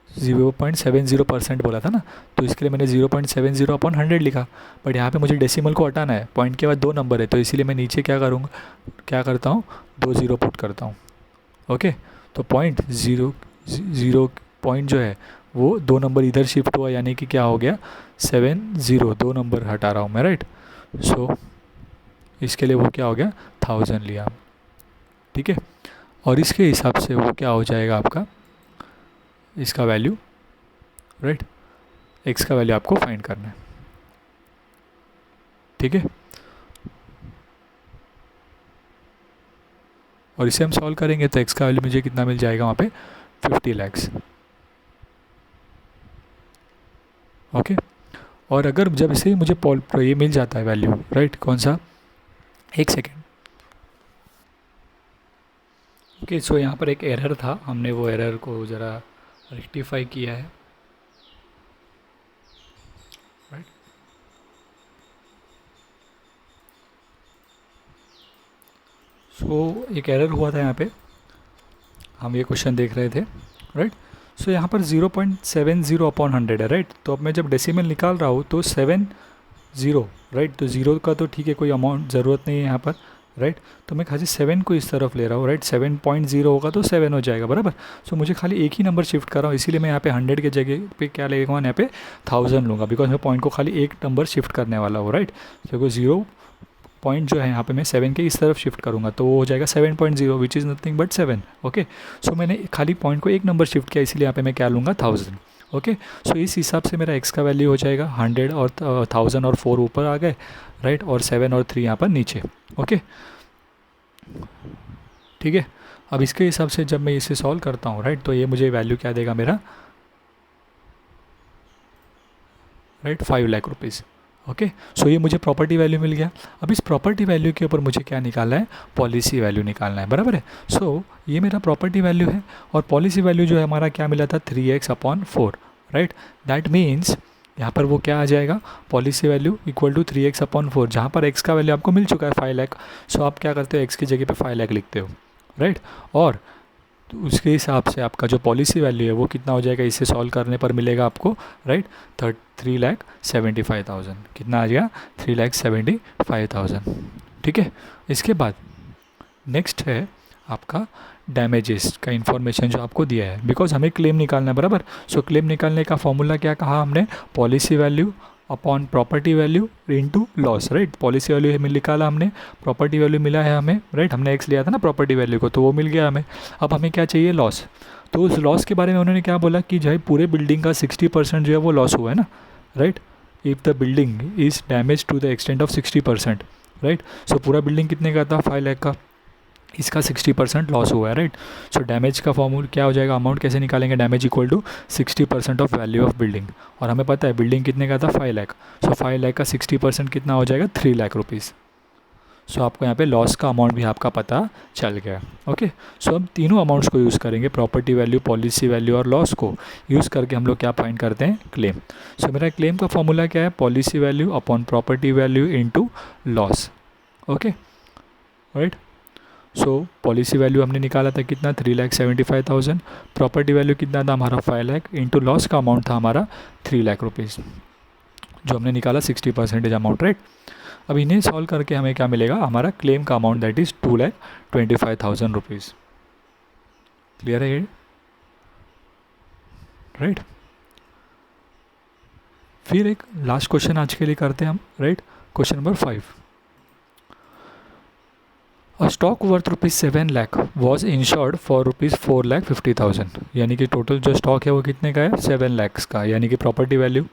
0.70% बोला था ना, तो इसके लिए मैंने 0.70 अपॉन 100 लिखा। बट यहाँ पे मुझे डेसिमल को हटाना है, पॉइंट के बाद 2 नंबर है, तो इसीलिए मैं नीचे क्या करता हूँ, 2 0 पुट करता हूँ, ओके। तो पॉइंट पॉइंट जो है वो 2 नंबर इधर शिफ्ट हुआ, यानी कि क्या हो गया, 70, 2 नंबर हटा रहा हूँ मैं, राइट। सो इसके लिए वो क्या हो गया, 1000 लिया, ठीक है। और इसके हिसाब से वो क्या हो जाएगा आपका, इसका वैल्यू, राइट, x का वैल्यू आपको फाइंड करना है, ठीक है। और इसे हम सॉल्व करेंगे तो x का वैल्यू मुझे कितना मिल जाएगा, वहाँ पे 50 लाख, ओके। और अगर जब इसे मुझे ये मिल जाता है वैल्यू, राइट, कौन सा, एक सेकेंड, ओके। सो यहाँ पर एक एरर था, हमने वो एरर को ज़रा रेक्टिफाई किया है, राइट। सो एक एरर हुआ था यहाँ पे, हम ये क्वेश्चन देख रहे थे, राइट। सो यहाँ पर 0.70 अपॉन 100 है, राइट। तो अब मैं जब डेसिमल निकाल रहा हूँ तो 70, राइट, तो 0 का तो ठीक है, कोई अमाउंट ज़रूरत नहीं है यहाँ पर, राइट। तो मैं खाली 7 को इस तरफ ले रहा हूँ, राइट, 7.0 होगा तो 7 हो जाएगा, बराबर। सो मुझे खाली एक ही नंबर शिफ्ट कर रहा हूँ, इसीलिए मैं यहाँ पे 100 के जगह पे क्या लेगा, यहाँ पे 1000 लूँगा, बिकॉज मैं पॉइंट को खाली एक नंबर शिफ्ट करने वाला हूँ, राइट। क्योंकि 0 पॉइंट जो है यहाँ पे मैं 7 के इस तरफ शिफ्ट करूँगा, तो वो हो जाएगा 7.0, which is nothing but 7, okay. So मैंने खाली पॉइंट को एक नंबर शिफ्ट किया, इसीलिए यहाँ पे मैं क्या लूँगा, 1000, ओके। सो इस हिसाब से मेरा x का वैल्यू हो जाएगा 100 और 1000 और 4 ऊपर आ गए, राइट, और 7 और 3 यहाँ पर नीचे, ओके, ठीक है। अब इसके हिसाब से जब मैं इसे सॉल्व करता हूँ, राइट, तो ये मुझे वैल्यू क्या देगा मेरा, राइट, 5 लाख रुपीज़, ओके। सो ये मुझे प्रॉपर्टी वैल्यू मिल गया। अब इस प्रॉपर्टी वैल्यू के ऊपर मुझे क्या निकालना है, पॉलिसी वैल्यू निकालना है, बराबर है। सो ये मेरा प्रॉपर्टी वैल्यू है, और पॉलिसी वैल्यू जो है हमारा क्या मिला था, 3x upon 4, right. That means यहाँ पर वो क्या आ जाएगा, policy value equal to 3x upon 4, जहाँ पर x का वैल्यू आपको मिल चुका है 5 लाख। सो आप क्या करते हो, x की जगह पे 5 लाख लिखते हो, राइट। और तो उसके हिसाब से आपका जो पॉलिसी वैल्यू है वो कितना हो जाएगा, इसे सॉल्व करने पर मिलेगा आपको, राइट, 3,75,000। कितना आ गया, 3,75,000। ठीक है। इसके बाद नेक्स्ट है आपका डैमेजेस का इन्फॉर्मेशन जो आपको दिया है, बिकॉज हमें क्लेम निकालना है, बराबर। सो क्लेम निकालने का फॉर्मूला क्या कहा हमने, policy value upon property value into loss, right. Policy value हमें निकाला हमने, प्रॉपर्टी वैल्यू मिला है हमें, राइट, हमने एक्स लिया था ना प्रॉपर्टी वैल्यू को, तो वो मिल गया हमें। अब हमें क्या चाहिए, लॉस। तो उस लॉस के बारे में उन्होंने क्या बोला कि जो है पूरे बिल्डिंग का 60% जो है वो लॉस हुआ है ना, right. If the building is damage to the extent of 60%, right. So पूरा बिल्डिंग कितने का था, 5 लाख का, इसका 60% लॉस हुआ है, राइट। सो डैमेज का फॉर्मूला क्या हो जाएगा, अमाउंट कैसे निकालेंगे, damage equal to 60% of value of building. और हमें पता है बिल्डिंग कितने का था, 5 लाख। सो 5 लाख का 60% कितना हो जाएगा, 3 लाख रुपीज़। सो आपको यहाँ पे लॉस का अमाउंट भी आपका पता चल गया। ओके। सो हम तीनों अमाउंट्स को यूज़ करेंगे, प्रॉपर्टी वैल्यू, पॉलिसी वैल्यू और लॉस को यूज़ करके हम लोग क्या फाइंड करते हैं, क्लेम। सो मेरा क्लेम का फॉर्मूला क्या है, policy value upon property value into loss. Okay, right. So policy value हमने निकाला था कितना, 3,75,000। प्रॉपर्टी वैल्यू कितना था हमारा, 5 लाख, इंटू लॉस का अमाउंट था हमारा 3 लाख रुपीज़, जो हमने निकाला 60% अमाउंट, राइट। अब इन्हें सॉल्व करके हमें क्या मिलेगा, हमारा क्लेम का amount that is 2,25,000 rupees. Clear है ये, राइट। फिर एक लास्ट क्वेश्चन आज के लिए करते हैं हम, right. Question number 5, a stock worth ₹7 lakh was insured for ₹4,50,000। यानी कि टोटल जो स्टॉक है वो कितने का है, 7 लाख का, यानी कि प्रॉपर्टी वैल्यू,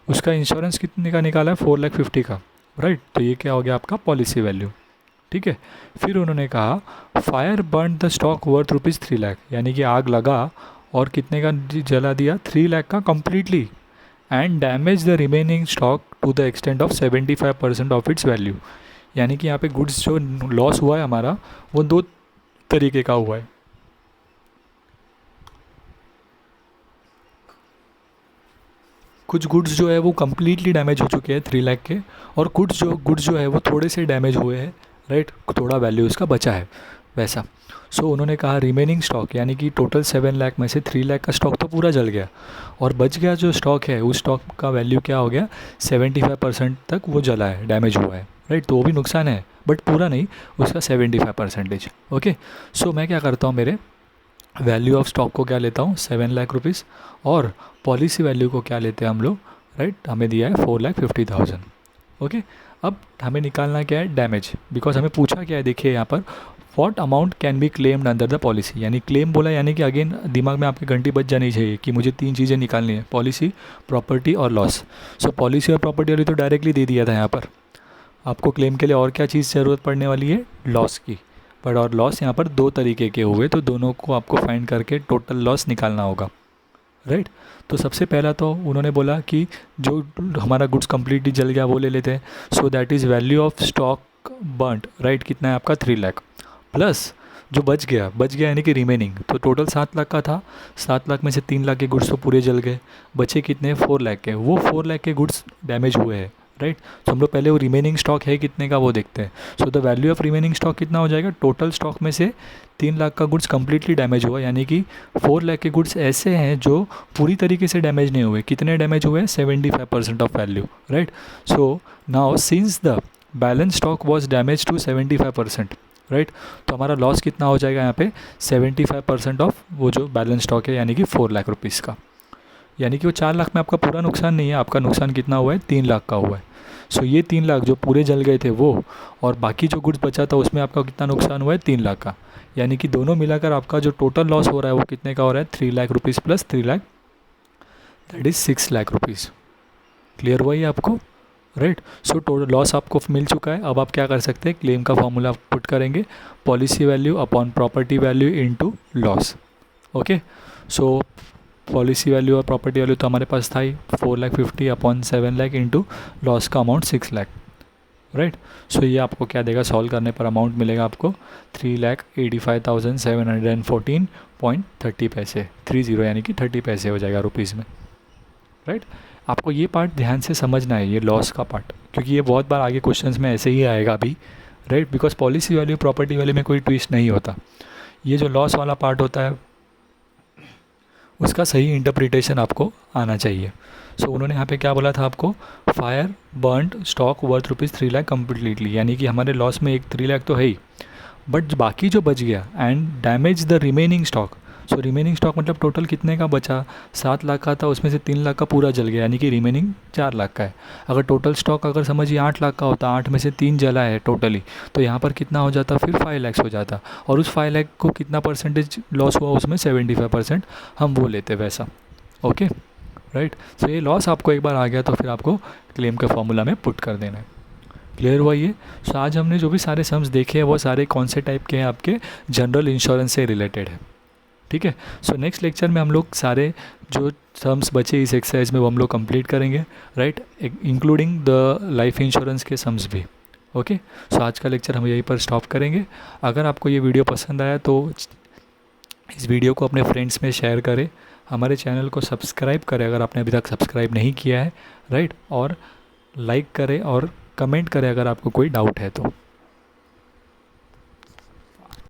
उसका इंश्योरेंस कितने का निकाला है, 4,50,000 का, राइट। तो ये क्या हो गया आपका पॉलिसी वैल्यू। ठीक है। फिर उन्होंने कहा fire burn the stock worth ₹3 lakh, यानी कि आग लगा और कितने का जला दिया, 3 लाख का completely, and damage the remaining stock to the extent of 75% of its value. यानी कि यहाँ पे गुड्स जो लॉस हुआ है हमारा वो 2 तरीके का हुआ है। कुछ गुड्स जो है वो कम्प्लीटली डैमेज हो चुके हैं 3 लाख के, और गुड्स जो है वो थोड़े से डैमेज हुए हैं, राइट, थोड़ा वैल्यू उसका बचा है वैसा। सो उन्होंने कहा रिमेनिंग स्टॉक, यानी कि टोटल 7 लाख में से 3 लाख का स्टॉक तो पूरा जल गया, और बच गया जो स्टॉक है उस स्टॉक का वैल्यू क्या हो गया, 75% तक वो जला है, डैमेज हुआ है, राइट। तो वो भी नुकसान है बट पूरा नहीं, उसका 75%। ओके। सो मैं क्या करता हूँ, मेरे वैल्यू ऑफ स्टॉक को क्या लेता हूँ, 7 लाख रुपीज़, और पॉलिसी वैल्यू को क्या लेते हैं हम लोग, राइट, हमें दिया है 4,50,000। ओके। अब हमें निकालना क्या है, डैमेज, बिकॉज हमें पूछा क्या है, देखिए यहाँ पर what amount can be claimed under the policy, यानी क्लेम बोला, यानी कि अगेन दिमाग में आपकी घंटी बज जानी चाहिए कि मुझे 3 चीज़ें निकालनी है, पॉलिसी, प्रॉपर्टी और लॉस। सो पॉलिसी और प्रॉपर्टी वाली तो डायरेक्टली दे दिया था यहाँ पर, आपको क्लेम के लिए और क्या चीज़ ज़रूरत पड़ने वाली है, लॉस की। बट और लॉस यहाँ पर 2 तरीके के हुए, तो दोनों को आपको फाइंड करके टोटल लॉस निकालना होगा, राइट। तो सबसे पहला तो उन्होंने बोला कि जो हमारा गुड्स कम्प्लीटली जल गया वो ले लेते हैं। So that is value of stock burned, right, कितना है आपका 3 लाख, प्लस जो बच गया यानी कि रिमेनिंग, तो टोटल 7 लाख का था, 7 लाख में से 3 लाख के गुड्स तो पूरे जल गए, बचे कितने, 4 लाख के, वो 4 लाख के गुड्स डैमेज हुए हैं, राइट। तो हम लोग पहले वो रिमेनिंग स्टॉक है कितने का वो देखते हैं। So the value of remaining stock कितना हो जाएगा, टोटल स्टॉक में से 3 लाख का गुड्स कम्प्लीटली डैमेज हुआ, यानी कि 4 लाख के गुड्स ऐसे हैं जो पूरी तरीके से डैमेज नहीं हुए, कितने डैमेज हुए, 75% of value, right. So now since the balance stock was damage to 75%, right, तो हमारा लॉस कितना हो जाएगा यहाँ पे, 75% ऑफ वो जो बैलेंस स्टॉक है, यानी कि 4 लाख रुपीज़ का। यानी कि वो 4 लाख में आपका पूरा नुकसान नहीं है, आपका नुकसान कितना हुआ है, 3 लाख का हुआ है। सो ये 3 लाख जो पूरे जल गए थे वो, और बाकी जो गुड्स बचा था उसमें आपका कितना नुकसान हुआ है, 3 लाख का। यानी कि दोनों मिलाकर आपका जो टोटल लॉस हो रहा है वो कितने का हो रहा है, 3 lakh rupees plus 3 lakh, that is 6 lakh rupees. Clear हुआ ये आपको, राइट। सो टोटल लॉस आपको मिल चुका है। अब आप क्या कर सकते हैं, क्लेम का फॉर्मूला पुट करेंगे, policy value upon property value into loss. Okay. So policy value और प्रॉपर्टी वैल्यू तो हमारे पास था ही, 4,50,000 अपॉन 7 लाख इंटू लॉस का अमाउंट 6 लाख, राइट। सो ये आपको क्या देगा, सॉल्व करने पर अमाउंट मिलेगा आपको 3,85,714.30 पैसे, 30 यानी कि 30 पैसे हो जाएगा रुपीज़ में, राइट। आपको ये पार्ट ध्यान से समझना है, ये लॉस का पार्ट, क्योंकि ये बहुत बार आगे क्वेश्चंस में ऐसे ही आएगा अभी, right, because policy value property value में कोई ट्विस्ट नहीं होता। ये जो लॉस वाला पार्ट होता है उसका सही इंटरप्रिटेशन आपको आना चाहिए। सो उन्होंने यहाँ पे क्या बोला था आपको, fire burned stock worth ₹3 lakh completely, यानी कि हमारे लॉस में एक 3 लाख तो है ही, बट बाकी जो बच गया and damage the remaining stock. So remaining stock मतलब टोटल कितने का बचा, 7 लाख का था, उसमें से 3 लाख का पूरा जल गया, यानी कि रिमेनिंग 4 लाख का है। अगर टोटल स्टॉक अगर समझिए 8 लाख का होता, 8 में से 3 जला है टोटली, तो यहाँ पर कितना हो जाता, फिर 5 लाख हो जाता, और उस 5 लाख को कितना परसेंटेज लॉस हुआ, उसमें 75% हम वो लेते वैसा। Okay right. सो ये लॉस आपको एक बार आ गया तो फिर आपको क्लेम के फॉर्मूला में पुट कर देना है। क्लियर हुआ ये। सो आज हमने जो भी सारे सम्स देखे हैं वो सारे कौन से टाइप के हैं, आपके जनरल इंश्योरेंस से रिलेटेड है। ठीक है। सो नेक्स्ट लेक्चर में हम लोग सारे जो सम्स बचे इस एक्सरसाइज में वो हम लोग कंप्लीट करेंगे, right, including the life insurance के सम्स भी। ओके। सो आज का लेक्चर हम यहीं पर स्टॉप करेंगे। अगर आपको ये वीडियो पसंद आया तो इस वीडियो को अपने फ्रेंड्स में शेयर करें, हमारे चैनल को सब्सक्राइब करें अगर आपने अभी तक सब्सक्राइब नहीं किया है, राइट, और लाइक करें और कमेंट करें अगर आपको कोई डाउट है तो।